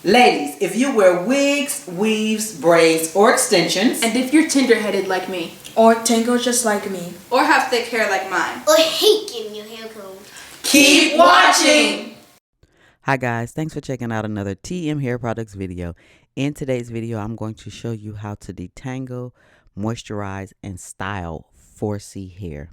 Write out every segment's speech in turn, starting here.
Ladies, if you wear wigs, weaves, braids, or extensions, and if you're tender-headed like me, or tangle just like me, or have thick hair like mine, or hate getting your hair combed, keep watching! Hi guys, thanks for checking out another TM Hair Products video. In today's video, I'm going to show you how to detangle, moisturize, and style 4C hair.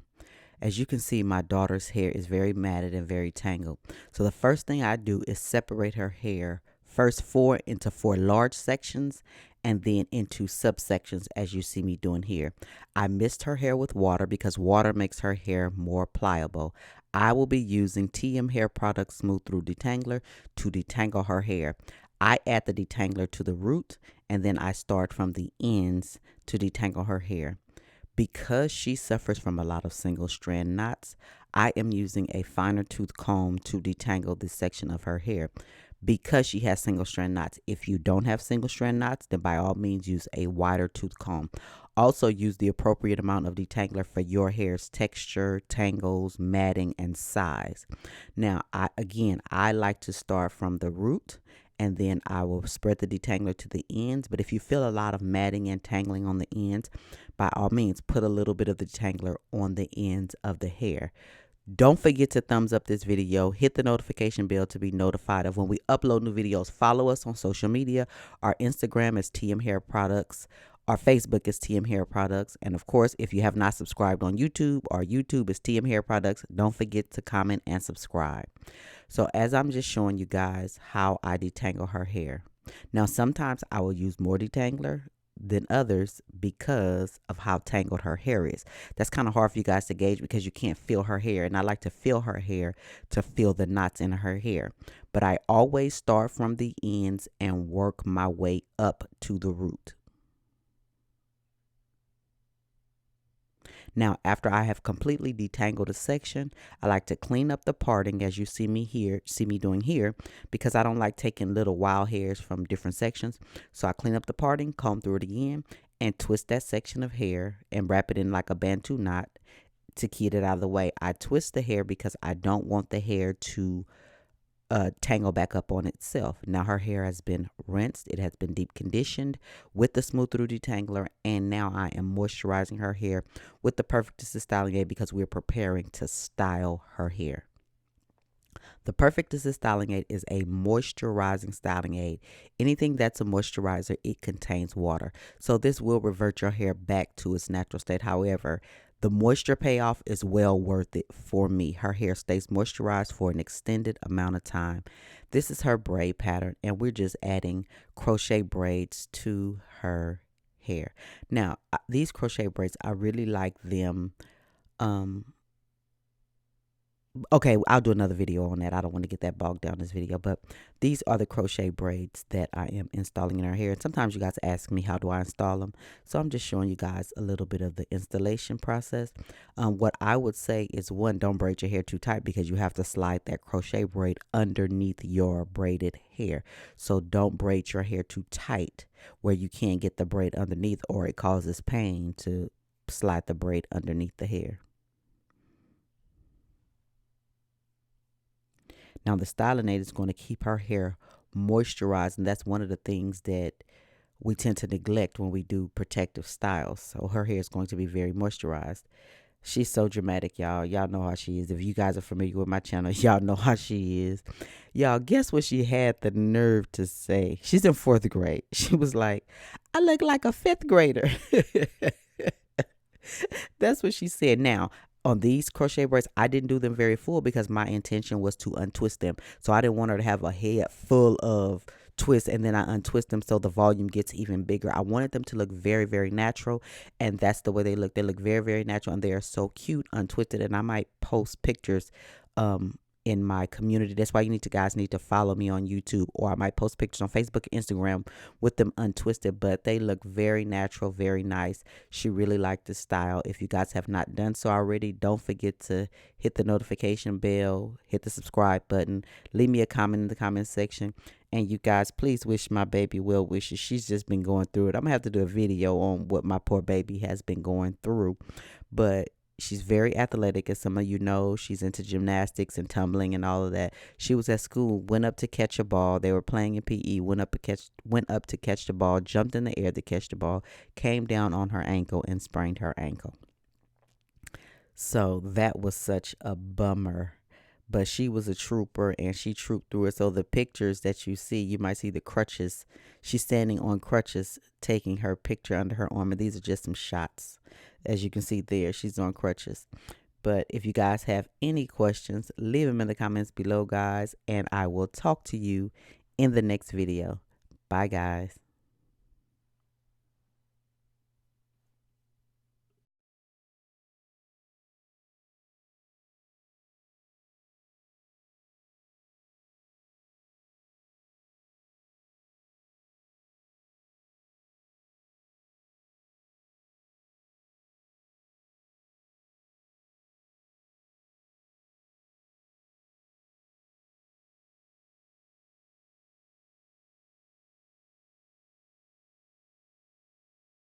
As you can see, my daughter's hair is very matted and very tangled. So the first thing I do is separate her hair first into four large sections and then into subsections as you see me doing here. I mist her hair with water because water makes her hair more pliable. I will be using TM Hair Products Smooth Through Detangler to detangle her hair. I add the detangler to the root and then I start from the ends to detangle her hair. Because she suffers from a lot of single strand knots, I am using a finer tooth comb to detangle this section of her hair. Because she has single strand knots, if you don't have single strand knots, then by all means use a wider tooth comb. Also use the appropriate amount of detangler for your hair's texture, tangles, matting, and size. Now, I like to start from the root, and then I will spread the detangler to the ends. But if you feel a lot of matting and tangling on the ends, by all means, put a little bit of the detangler on the ends of the hair. Don't forget to thumbs up this video. Hit the notification bell to be notified of when we upload new videos. Follow us on social media. Our Instagram is TM Hair Products. Our Facebook is TM Hair Products. And of course, if you have not subscribed on YouTube, our YouTube is TM Hair Products. Don't forget to comment and subscribe. So as I'm just showing you guys how I detangle her hair. Now, sometimes I will use more detangler than others because of how tangled her hair is. That's kind of hard for you guys to gauge because you can't feel her hair, and I like to feel her hair to feel the knots in her hair. But I always start from the ends and work my way up to the root. Now, after I have completely detangled a section, I like to clean up the parting as you see me doing here, because I don't like taking little wild hairs from different sections. So I clean up the parting, comb through it again, and twist that section of hair and wrap it in like a bantu knot to get it out of the way. I twist the hair because I don't want the hair to tangle back up on itself. Now her hair has been rinsed, it has been deep conditioned with the Smooth Through Detangler, and now I am moisturizing her hair with the Perfect Assist Styling Aid because we're preparing to style her hair. The Perfect Assist Styling Aid is a moisturizing styling aid. Anything that's a moisturizer, it contains water. So this will revert your hair back to its natural state. However, the moisture payoff is well worth it for me. Her hair stays moisturized for an extended amount of time. This is her braid pattern, and we're just adding crochet braids to her hair. Now, these crochet braids, I really like them. Okay, I'll do another video on that. I don't want to get that bogged down in this video, but these are the crochet braids that I am installing in her hair. And sometimes you guys ask me, how do I install them? So I'm just showing you guys a little bit of the installation process. What I would say is, one, don't braid your hair too tight because you have to slide that crochet braid underneath your braided hair. So don't braid your hair too tight where you can't get the braid underneath, or it causes pain to slide the braid underneath the hair. Now, the styling aid is going to keep her hair moisturized, and that's one of the things that we tend to neglect when we do protective styles. So her hair is going to be very moisturized. She's so dramatic, y'all. Y'all know how she is. If you guys are familiar with my channel, y'all know how she is. Y'all, guess what she had the nerve to say? She's in 4th grade. She was like, I look like a 5th grader. That's what she said. Now, on these crochet braids, I didn't do them very full because my intention was to untwist them. So I didn't want her to have a head full of twists and then I untwist them so the volume gets even bigger. I wanted them to look very, very natural, and that's the way they look. They look very, very natural, and they are so cute untwisted. And I might post pictures in my community. That's why you guys need to follow me on YouTube, or I might post pictures on Facebook and Instagram with them untwisted, but they look very natural, very nice. She really liked the style. If you guys have not done so already, don't forget to hit the notification bell, hit the subscribe button, leave me a comment in the comment section, and you guys please wish my baby well wishes. She's just been going through it. I'm gonna have to do a video on what my poor baby has been going through, but She's very athletic, as some of you know. She's into gymnastics and tumbling and all of that. She was at school, went up to catch a ball. They were playing in PE, went up to catch the ball, jumped in the air to catch the ball, came down on her ankle and sprained her ankle. So that was such a bummer. But she was a trooper and she trooped through it. So the pictures that you see, you might see the crutches. She's standing on crutches taking her picture under her arm. And these are just some shots. As you can see there, she's on crutches. But if you guys have any questions, leave them in the comments below, guys. And I will talk to you in the next video. Bye, guys.